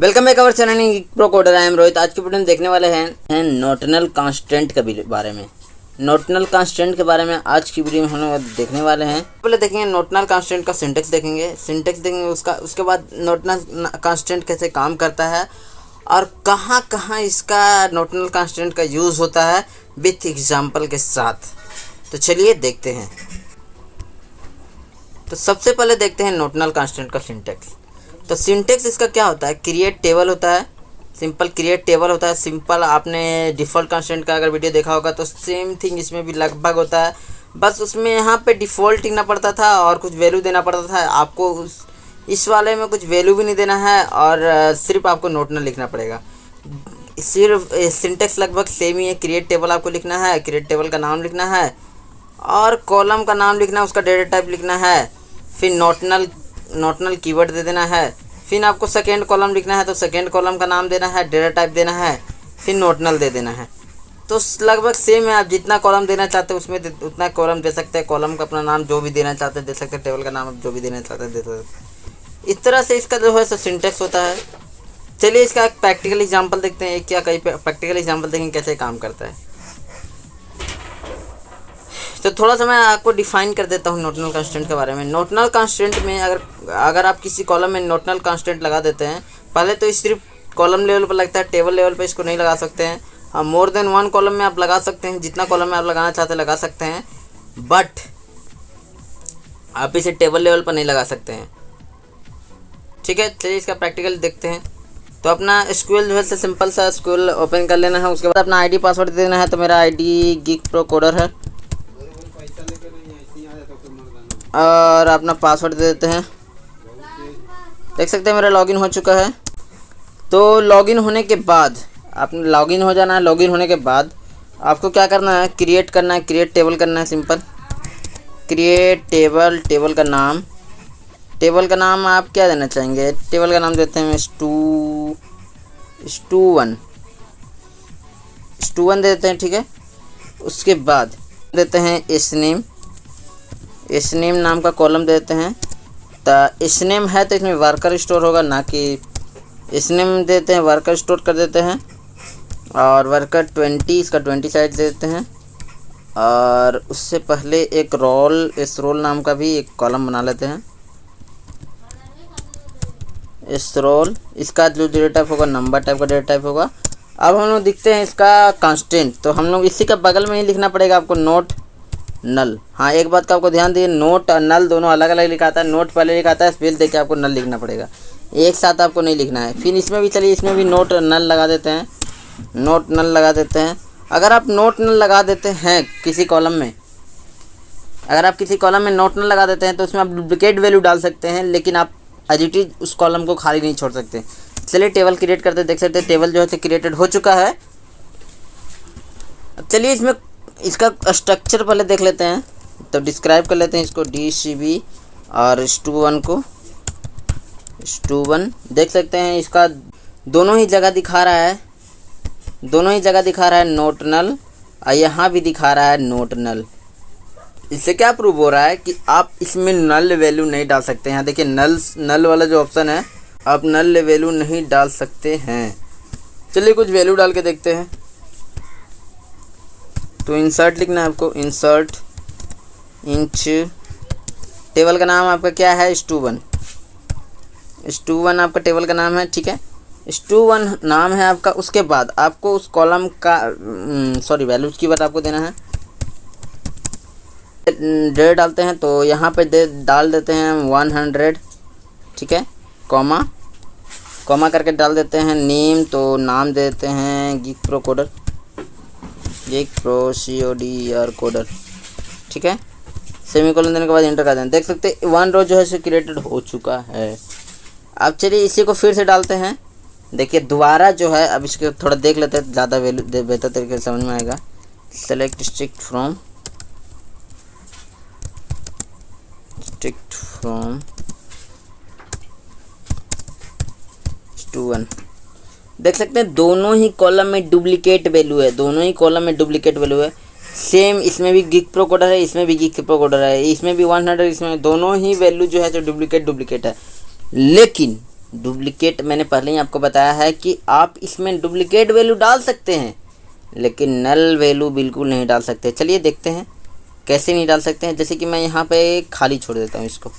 Welcome back our channel pro coder. I am Rohit. आज की video में देखने वाले हैं नोटनल कांस्टेंट के बारे में। नोटनल कांस्टेंट के बारे में आज की वीडियो में हम लोग देखने वाले हैं। पहले देखेंगे नोटनल कांस्टेंट का सिंटेक्स देखेंगे उसके बाद नोटनल कांस्टेंट कैसे काम करता है और कहाँ कहाँ इसका नोटनल कांस्टेंट का यूज़ होता है विथ एग्जाम्पल के साथ। तो चलिए देखते हैं। तो सबसे पहले देखते हैं नोटनल कांस्टेंट का सिंटेक्स। तो सिंटेक्स इसका क्या होता है, क्रिएट टेबल होता है, सिंपल क्रिएट टेबल होता है। सिंपल आपने डिफ़ॉल्ट कांस्टेंट का अगर वीडियो देखा होगा तो सेम थिंग इसमें भी लगभग होता है, बस उसमें यहाँ पे डिफ़ॉल्ट लिखना पड़ता था और कुछ वैल्यू देना पड़ता था। आपको इस वाले में कुछ वैल्यू भी नहीं देना है और सिर्फ आपको नोटनल लिखना पड़ेगा। सिर्फ सिंटेक्स लगभग सेम ही है। क्रिएट टेबल आपको लिखना है, क्रिएट टेबल का नाम लिखना है और कॉलम का नाम लिखना है, उसका डेटा टाइप लिखना है, फिर नोटनल कीवर्ड दे देना है, फिर आपको सेकेंड कॉलम लिखना है तो सेकेंड कॉलम का नाम देना है, डेटा टाइप देना है, फिर नोटनल दे देना है। तो लगभग सेम है। आप जितना कॉलम देना चाहते हैं उसमें उतना कॉलम दे सकते हैं। कॉलम का अपना नाम जो भी देना चाहते हैं दे सकते हैं, टेबल का नाम जो भी देना चाहते हैं दे सकते हैं। इस तरह से इसका जो है सो सिंटेक्स होता है। चलिए इसका एक प्रैक्टिकल एग्जाम्पल देखते हैं। क्या कई प्रैक्टिकल एग्जाम्पल देखेंगे कैसे काम करता है। तो थोड़ा सा मैं आपको डिफाइन कर देता हूँ नोटनल कांस्टेंट के बारे में। नोटनल कांस्टेंट में अगर आप किसी कॉलम में नोटनल कांस्टेंट लगा देते हैं, पहले तो सिर्फ कॉलम लेवल पर लगता है, टेबल लेवल पर इसको नहीं लगा सकते हैं। हाँ, मोर देन वन कॉलम में आप लगा सकते हैं, जितना कॉलम में आप लगाना चाहते हैं लगा सकते हैं, बट आप इसे टेबल लेवल पर नहीं लगा सकते हैं। ठीक है, चलिए इसका प्रैक्टिकल देखते हैं। तो अपना SQL जो है सिंपल सा SQL ओपन कर लेना है। उसके बाद अपना ID पासवर्ड दे देना है। तो मेरा ID गिग प्रो कोडर है और अपना पासवर्ड दे देते हैं। देख सकते हैं मेरा लॉगिन हो चुका है। तो लॉगिन होने के बाद आपने लॉगिन हो जाना है। लॉगिन होने के बाद आपको क्या करना है, क्रिएट करना है, क्रिएट टेबल करना है। सिंपल क्रिएट टेबल, टेबल का नाम आप क्या देना चाहेंगे? टेबल का नाम देते हैं स्टू1 दे देते हैं। ठीक है, उसके बाद देते हैं एसनेम नाम का कॉलम दे देते हैं। तो एसनेम है तो इसमें वर्कर स्टोर होगा, ना कि एसनेम देते हैं, वर्कर स्टोर कर देते हैं। और वर्कर 20, इसका 20 साइड दे देते हैं। और उससे पहले एक इस रोल नाम का भी एक कॉलम बना लेते हैं। इस रोल, इसका जो डेटा टाइप होगा नंबर टाइप का डेटा टाइप होगा। अब हम लोग देखते हैं इसका कांस्टेंट। तो हम लोग इसी का बगल में ही लिखना पड़ेगा आपको, नोट नल। हाँ, एक बात का आपको ध्यान दिए, नोट और नल दोनों अलग अलग लिखाता है। नोट पहले लिखाता है, स्पेस देके आपको नल लिखना पड़ेगा, एक साथ आपको नहीं लिखना है। फिर इसमें भी चलिए इसमें भी नोट नल लगा देते हैं, नोट नल लगा देते हैं। अगर आप नोट नल लगा देते हैं किसी कॉलम में, अगर आप किसी कॉलम में नोट नल लगा देते हैं तो उसमें आप डुप्लिकेट वैल्यू डाल सकते हैं, लेकिन आप एज इट इज उस कॉलम को खाली नहीं छोड़ सकते। चलिए टेबल क्रिएट करते हैं। देख सकते हैं टेबल जो है क्रिएटेड हो चुका है। चलिए इसमें इसका स्ट्रक्चर पहले देख लेते हैं। तो डिस्क्राइब कर लेते हैं इसको, DCB और स्टू1 देख सकते हैं। इसका दोनों ही जगह दिखा रहा है नोटनल, और यहाँ भी दिखा रहा है नोटनल। इससे क्या प्रूव हो रहा है कि आप इसमें नल वैल्यू नहीं डाल सकते हैं। यहाँ देखिए नल वाला जो ऑप्शन है, आप नल वैल्यू नहीं डाल सकते हैं। चलिए कुछ वैल्यू डाल के देखते हैं। तो इंसर्ट लिखना है आपको, इंसर्ट इंच। टेबल का नाम आपका क्या है? स्टू1 आपका टेबल का नाम है। ठीक है, स्टू1 नाम है आपका। उसके बाद आपको उस कॉलम का वैल्यूज की बात आपको देना है। डेट डालते हैं तो यहाँ पे डाल देते हैं 100। ठीक है, कॉमा करके डाल देते हैं। नेम तो नाम दे देते हैं gig pro coder, gig pro CODER coder. ठीक है, सेमीकोलन देने के बाद एंटर कर दें। देख सकते हैं 1 रो जो है क्रिएटेड हो चुका है। अब चलिए इसी को फिर से डालते हैं। देखिए दोबारा जो है, अब इसको थोड़ा देख लेते हैं, ज़्यादा वैल्यू बेहतर तरीके से समझ में आएगा। सेलेक्ट स्ट्रिक्ट फ्रॉम स्टू1। देख सकते हैं दोनों ही कॉलम में डुप्लीकेट वैल्यू है, सेम इसमें भी गिग प्रो कोडर है, इसमें भी गिग प्रो कोडर है, इसमें भी 100, इसमें दोनों ही वैल्यू जो है जो डुप्लीकेट है। लेकिन डुप्लीकेट मैंने पहले ही आपको बताया है कि आप इसमें डुप्लीकेट वैल्यू डाल सकते हैं, लेकिन नल वैल्यू बिल्कुल नहीं डाल सकते। चलिए देखते हैं कैसे नहीं डाल सकते हैं। जैसे कि मैं यहाँ पे खाली छोड़ देता हूँ इसको,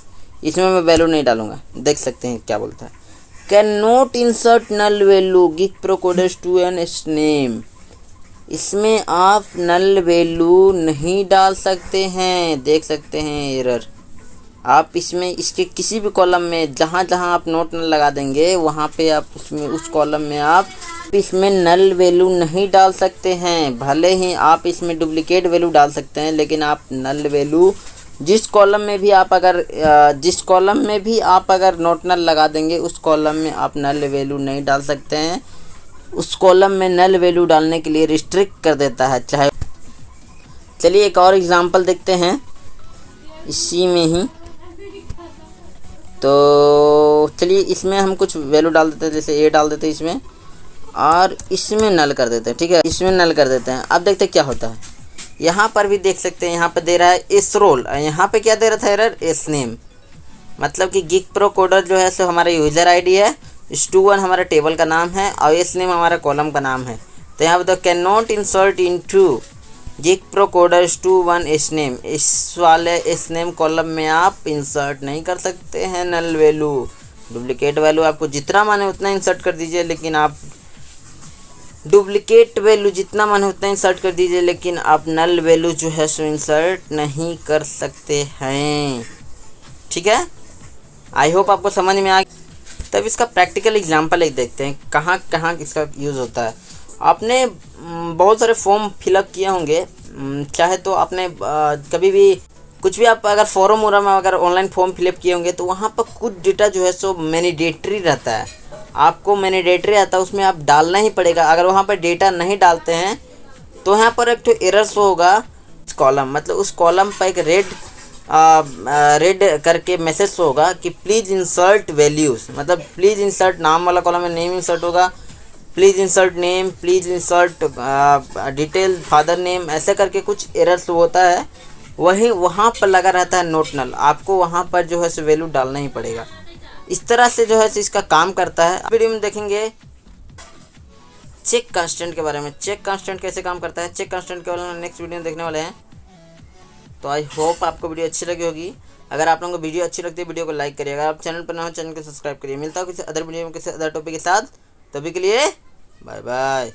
इसमें मैं वैल्यू नहीं डालूँगा। देख सकते हैं क्या बोलता है, can not insert null value gig procoders to an name. इसमें आप नल वैल्यू नहीं डाल सकते हैं। देख सकते हैं एरर। आप इसमें इसके किसी भी कॉलम में जहाँ जहाँ आप नोट नल लगा देंगे वहाँ पे आप उसमें उस कॉलम में आप इसमें नल वैल्यू नहीं डाल सकते हैं। भले ही आप इसमें डुप्लीकेट वैल्यू डाल सकते हैं, लेकिन आप नल वैल्यू जिस कॉलम में भी आप अगर नोट नल लगा देंगे उस कॉलम में आप नल वैल्यू नहीं डाल सकते हैं। उस कॉलम में नल वैल्यू डालने के लिए रिस्ट्रिक्ट कर देता है चाहे। चलिए एक और एग्जांपल देखते हैं इसी में ही। तो चलिए इसमें हम कुछ वैल्यू डाल देते हैं, जैसे ए डाल देते हैं इसमें, और इसमें नल कर देते हैं। ठीक है, इसमें नल कर देते हैं। अब देखते हैं क्या होता है। यहाँ पर भी देख सकते हैं, यहाँ पर दे रहा है एस रोल, यहाँ पे क्या दे रहा था एरर, एस नेम। मतलब कि गिग प्रो कोडर जो है सो हमारा यूज़र आईडी है, stu1 हमारा टेबल का नाम है और एस नेम हमारा कॉलम का नाम है। तो यहाँ पर तो can not insert into gig pro coder stu1 S name, इस वाले एस नेम कॉलम में आप इंसर्ट नहीं कर सकते हैं नल वैल्यू। डुप्लीकेट वैल्यू आपको जितना माने उतना इंसर्ट कर दीजिए, लेकिन आप डुप्लीकेट वैल्यू जितना मन उतना इंसर्ट कर दीजिए, लेकिन आप नल वैल्यू जो है सो इंसर्ट नहीं कर सकते हैं। ठीक है, आई होप आपको समझ में आ गया। तब इसका प्रैक्टिकल एग्जांपल एक देखते हैं कहाँ कहाँ इसका यूज़ होता है। आपने बहुत सारे फॉर्म फिलअप किए होंगे, चाहे तो आपने कभी भी कुछ भी आप अगर फॉर्म वोरम में अगर ऑनलाइन फॉर्म फिलअप किए होंगे तो वहाँ पर कुछ डेटा जो है सो मैंडेटरी रहता है। आपको मैंडेटरी आता है, उसमें आप डालना ही पड़ेगा। अगर वहाँ पर डेटा नहीं डालते हैं तो यहाँ पर एक तो एरर शो होगा कॉलम, मतलब उस कॉलम पर एक रेड करके मैसेज शो होगा कि प्लीज़ इंसर्ट वैल्यूज़, मतलब प्लीज़ इंसर्ट नाम वाला कॉलम में नेम इंसर्ट होगा, please insert name, please insert detail father name, ऐसे करके कुछ एरर्स होता है। वही वहाँ पर लगा रहता है नोट नल, आपको वहाँ पर जो है सो वैल्यू डालना ही पड़ेगा। इस तरह से जो है इसका काम करता है। वीडियो में देखेंगे चेक कांस्टेंट के बारे में। चेक कांस्टेंट कैसे काम करता है, चेक कांस्टेंट के बारे में नेक्स्ट वीडियो में देखने वाले हैं। तो आई होप आपको वीडियो अच्छी लगी होगी। अगर आप लोगों को वीडियो अच्छी लगती है वीडियो को लाइक करिए। अगर आप चैनल पर ना हो चैनल को सब्सक्राइब करिए। मिलता हूँ किसी अदर वीडियो में किसी अदर टॉपिक के साथ, तभी के लिए बाय बाय।